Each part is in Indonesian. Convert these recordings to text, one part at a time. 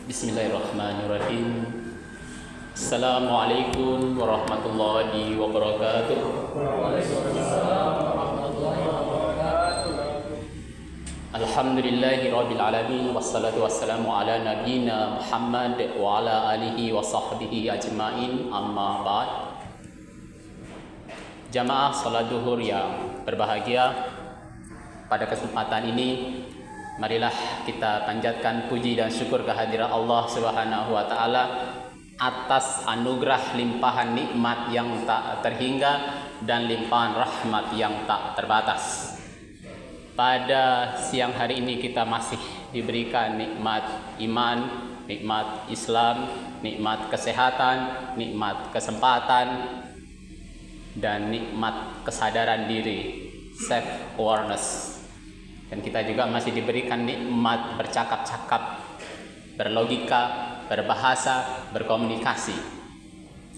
Bismillahirrahmanirrahim. Assalamualaikum warahmatullahi wabarakatuh. Alhamdulillahi rabbil alamin, wassalatu wassalamu ala nabiyyina Muhammad wa ala alihi wa sahbihi ajmain, amma ba'd. Jamaah salat zuhur yang berbahagia, pada kesempatan ini marilah kita panjatkan puji dan syukur kehadirat Allah Subhanahu wa taala atas anugerah limpahan nikmat yang tak terhingga dan limpahan rahmat yang tak terbatas. Pada siang hari ini kita masih diberikan nikmat iman, nikmat Islam, nikmat kesehatan, nikmat kesempatan, dan nikmat kesadaran diri, self awareness. Dan kita juga masih diberikan nikmat bercakap-cakap, berlogika, berbahasa, berkomunikasi.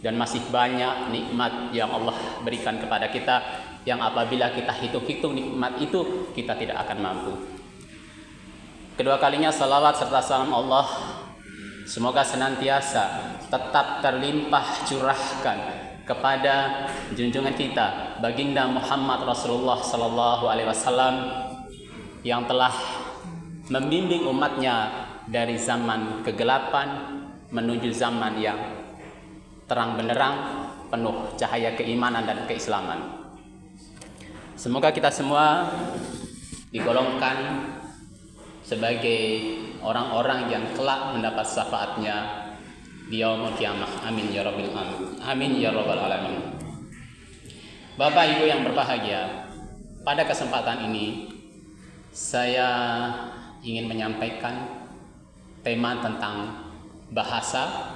Dan masih banyak nikmat yang Allah berikan kepada kita, yang apabila kita hitung-hitung nikmat itu, kita tidak akan mampu. Kedua kalinya salawat serta salam Allah semoga senantiasa tetap terlimpah curahkan kepada junjungan kita baginda Muhammad Rasulullah sallallahu alaihi wasallam, yang telah membimbing umatnya dari zaman kegelapan menuju zaman yang terang benderang, penuh cahaya keimanan dan keislaman. Semoga kita semua digolongkan sebagai orang-orang yang kelak mendapat syafaatnya di yaumul qiyamah. Amin ya rabbil alamin. Amin ya rabbal alamin. Bapak Ibu yang berbahagia, pada kesempatan ini saya ingin menyampaikan tema tentang bahasa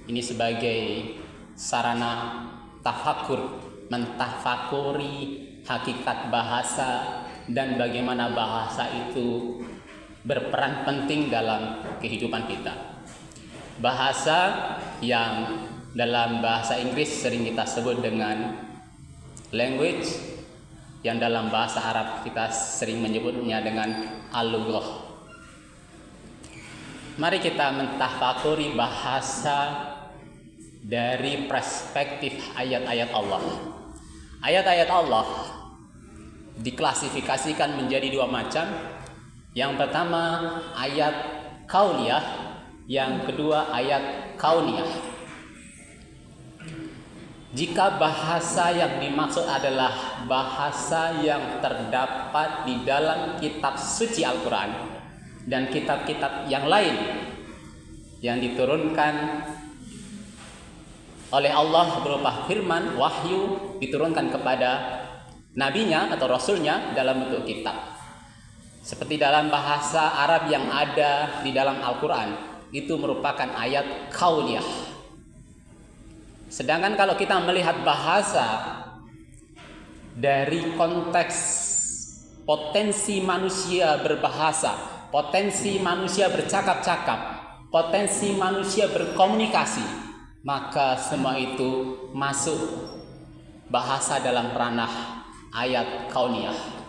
ini sebagai sarana tafakur, mentafakuri hakikat bahasa dan bagaimana bahasa itu berperan penting dalam kehidupan kita. Bahasa yang dalam bahasa Inggris sering kita sebut dengan language, yang dalam bahasa Arab kita sering menyebutnya dengan al-lughah. Mari kita mentafakuri bahasa dari perspektif ayat-ayat Allah. Ayat-ayat Allah diklasifikasikan menjadi dua macam. Yang pertama ayat kauniyah, yang kedua ayat kauniyah. Jika bahasa yang dimaksud adalah bahasa yang terdapat di dalam kitab suci Al-Quran dan kitab-kitab yang lain yang diturunkan oleh Allah berupa firman, wahyu, diturunkan kepada nabinya atau rasulnya dalam bentuk kitab. Seperti dalam bahasa Arab yang ada di dalam Al-Quran, itu merupakan ayat kauniyah. Sedangkan kalau kita melihat bahasa dari konteks potensi manusia berbahasa, potensi manusia bercakap-cakap, potensi manusia berkomunikasi, maka semua itu masuk bahasa dalam ranah ayat kauniyah.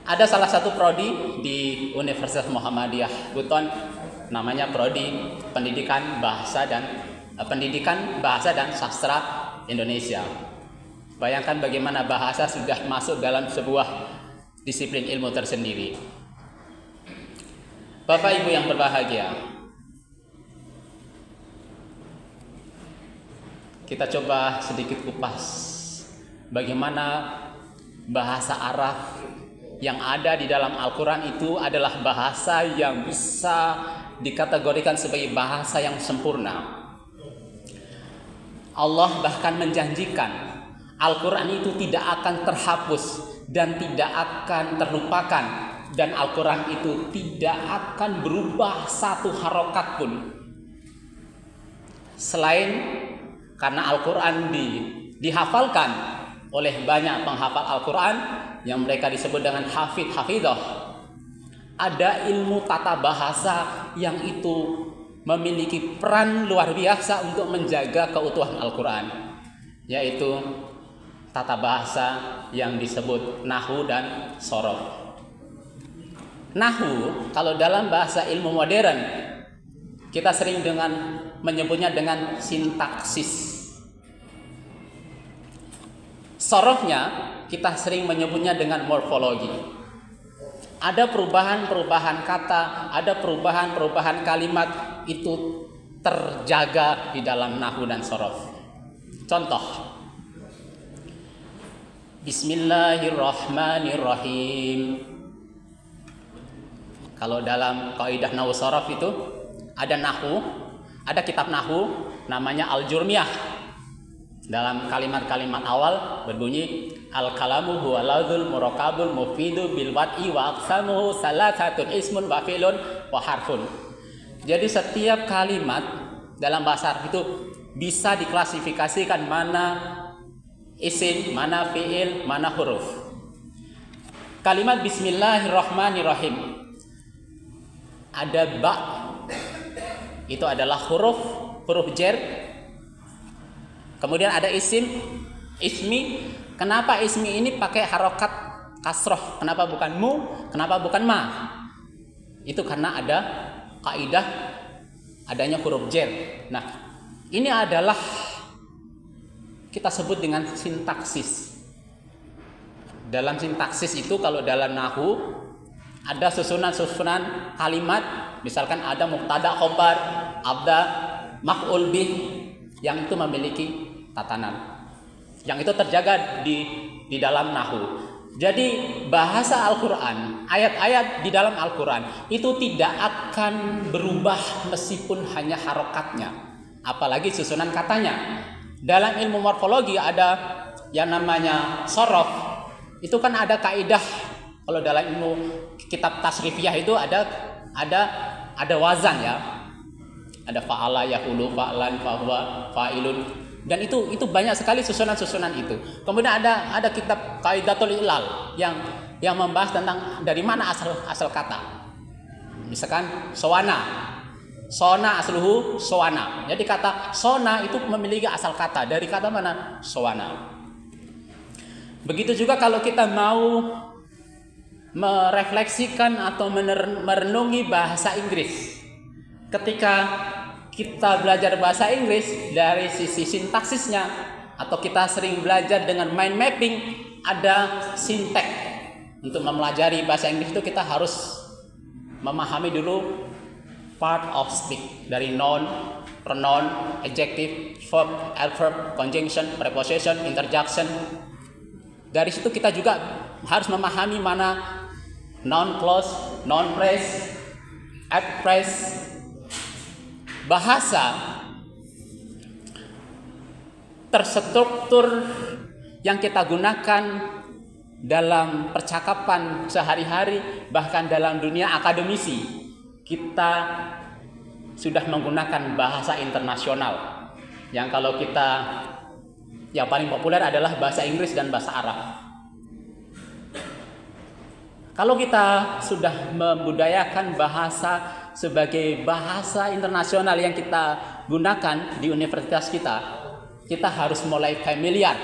Ada salah satu prodi di Universitas Muhammadiyah Buton, namanya prodi Pendidikan Bahasa dan Sastra Indonesia. Bayangkan bagaimana bahasa sudah masuk dalam sebuah disiplin ilmu tersendiri. Bapak Ibu yang berbahagia, kita coba sedikit kupas bagaimana bahasa Arab yang ada di dalam Al-Quran itu adalah bahasa yang bisa dikategorikan sebagai bahasa yang sempurna. Allah bahkan menjanjikan Al-Quran itu tidak akan terhapus dan tidak akan terlupakan, dan Al-Quran itu tidak akan berubah satu harokat pun, selain karena Al-Quran dihafalkan oleh banyak penghafal Al-Quran yang mereka disebut dengan hafid, hafidah. Ada ilmu tata bahasa yang itu memiliki peran luar biasa untuk menjaga keutuhan Al-Quran, yaitu tata bahasa yang disebut nahwu dan sorof. Nahwu kalau dalam bahasa ilmu modern kita sering menyebutnya dengan sintaksis. Sorofnya kita sering menyebutnya dengan morfologi. Ada perubahan-perubahan kata, ada perubahan-perubahan kalimat itu terjaga di dalam nahwu dan sorof. Contoh, Bismillahirrahmanirrahim. Kalau dalam kaidah nahwu sorof itu ada nahwu, ada kitab nahwu namanya Al-Jurmiyah. Dalam kalimat-kalimat awal berbunyi al-kalamu huwa lafzul murakabul mufidu bil wad'i wa aqsamuhu salasatun ismun wa fi'lun wa harfun. Jadi setiap kalimat dalam bahasa Arab itu bisa diklasifikasikan mana isim, mana fi'il, mana huruf. Kalimat Bismillahirrahmanirrahim ada ba, itu adalah huruf jar. Kemudian ada ismi. Kenapa ismi ini pakai harokat kasroh? Kenapa bukan mu? Kenapa bukan ma? Itu karena ada kaidah adanya huruf jar. Nah, ini adalah kita sebut dengan sintaksis. Dalam sintaksis itu kalau dalam nahwu ada susunan-susunan kalimat, misalkan ada mubtada khobar, abda, maf'ul bih, yang itu memiliki tatanan. Yang itu terjaga di dalam nahwu. Jadi bahasa Al-Qur'an, ayat-ayat di dalam Al-Qur'an itu tidak akan berubah meskipun hanya harokatnya, apalagi susunan katanya. Dalam ilmu morfologi ada yang namanya sorof. Itu kan ada kaidah. Kalau dalam ilmu kitab tasrifiyah itu ada wazan ya. Ada fa'ala, yaqulu, fa'lan, fahuwa, fa'ilun, dan itu banyak sekali susunan-susunan itu. Kemudian ada kitab Qaidatul Ilal yang membahas tentang dari mana asal kata. Misalkan sona asluhu sowana. Jadi kata sona itu memiliki asal kata dari kata mana? Sowana. Begitu juga kalau kita mau merefleksikan atau merenungi bahasa Inggris. Ketika kita belajar bahasa Inggris dari sisi sintaksisnya, atau kita sering belajar dengan mind mapping, ada sintek. Untuk mempelajari bahasa Inggris itu kita harus memahami dulu part of speech, dari noun, pronoun, adjective, verb, adverb, conjunction, preposition, interjection. Dari situ kita juga harus memahami mana noun clause, noun phrase, adverb phrase. Bahasa terstruktur yang kita gunakan dalam percakapan sehari-hari, bahkan dalam dunia akademisi, kita sudah menggunakan bahasa internasional. Yang kalau kita yang paling populer adalah bahasa Inggris dan bahasa Arab. Kalau kita sudah membudayakan bahasa sebagai bahasa internasional yang kita gunakan di universitas kita harus mulai familiar.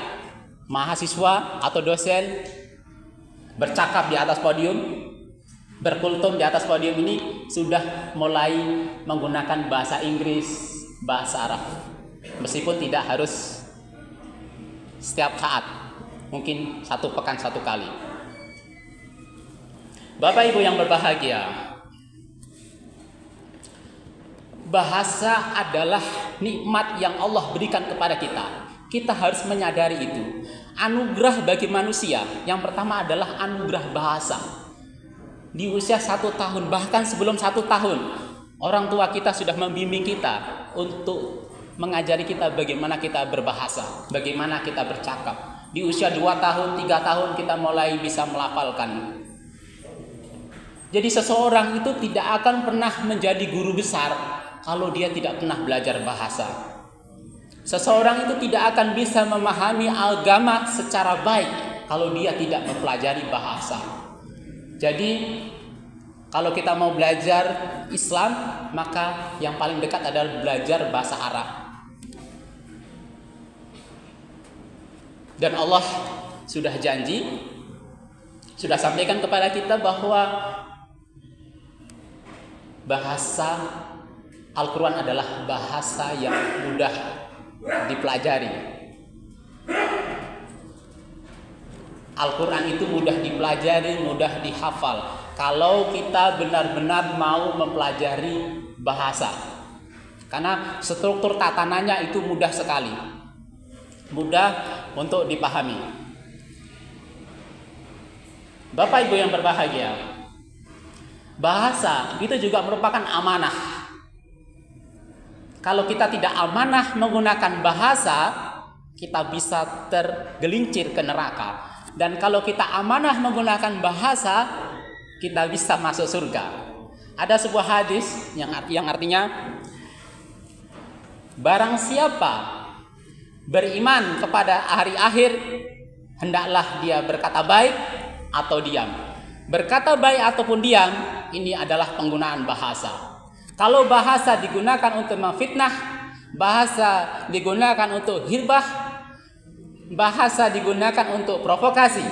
Mahasiswa atau dosen bercakap di atas podium, berkultum di atas podium ini sudah mulai menggunakan bahasa Inggris, bahasa Arab. Meskipun tidak harus setiap saat, mungkin 1 pekan 1 kali. Bapak Ibu yang berbahagia, bahasa adalah nikmat yang Allah berikan kepada kita. Kita harus menyadari itu. Anugerah bagi manusia yang pertama adalah anugerah bahasa. Di usia 1 tahun, bahkan sebelum 1 tahun, orang tua kita sudah membimbing kita untuk mengajari kita bagaimana kita berbahasa, bagaimana kita bercakap. Di usia 2 tahun, 3 tahun kita mulai bisa melafalkan. Jadi seseorang itu tidak akan pernah menjadi guru besar kalau dia tidak pernah belajar bahasa. Seseorang itu tidak akan bisa memahami agama secara baik kalau dia tidak mempelajari bahasa. Jadi kalau kita mau belajar Islam, maka yang paling dekat adalah belajar bahasa Arab. Dan Allah sudah janji, sudah sampaikan kepada kita bahwa bahasa Al-Quran adalah bahasa yang mudah dipelajari. Al-Quran itu mudah dipelajari, mudah dihafal. Kalau kita benar-benar mau mempelajari bahasa. Karena struktur tatanannya itu mudah sekali. Mudah untuk dipahami. Bapak Ibu yang berbahagia, bahasa itu juga merupakan amanah. Kalau kita tidak amanah menggunakan bahasa, kita bisa tergelincir ke neraka. Dan kalau kita amanah menggunakan bahasa, kita bisa masuk surga. Ada sebuah hadis yang artinya, barang siapa beriman kepada hari akhir, hendaklah dia berkata baik atau diam. Berkata baik ataupun diam, ini adalah penggunaan bahasa. Kalau bahasa digunakan untuk memfitnah, bahasa digunakan untuk ghibah, bahasa digunakan untuk provokasi,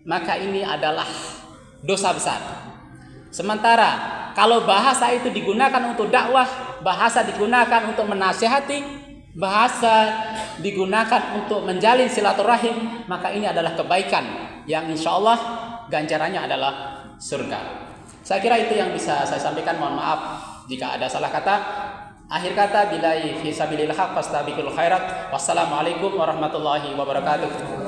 maka ini adalah dosa besar. Sementara kalau bahasa itu digunakan untuk dakwah, bahasa digunakan untuk menasihati, bahasa digunakan untuk menjalin silaturahim, maka ini adalah kebaikan yang insya Allah ganjarannya adalah surga. Saya kira itu yang bisa saya sampaikan. Mohon maaf jika ada salah kata. Akhir kata, billahi fi sabilillah, fastabiqul khairat. Wassalamualaikum warahmatullahi wabarakatuh.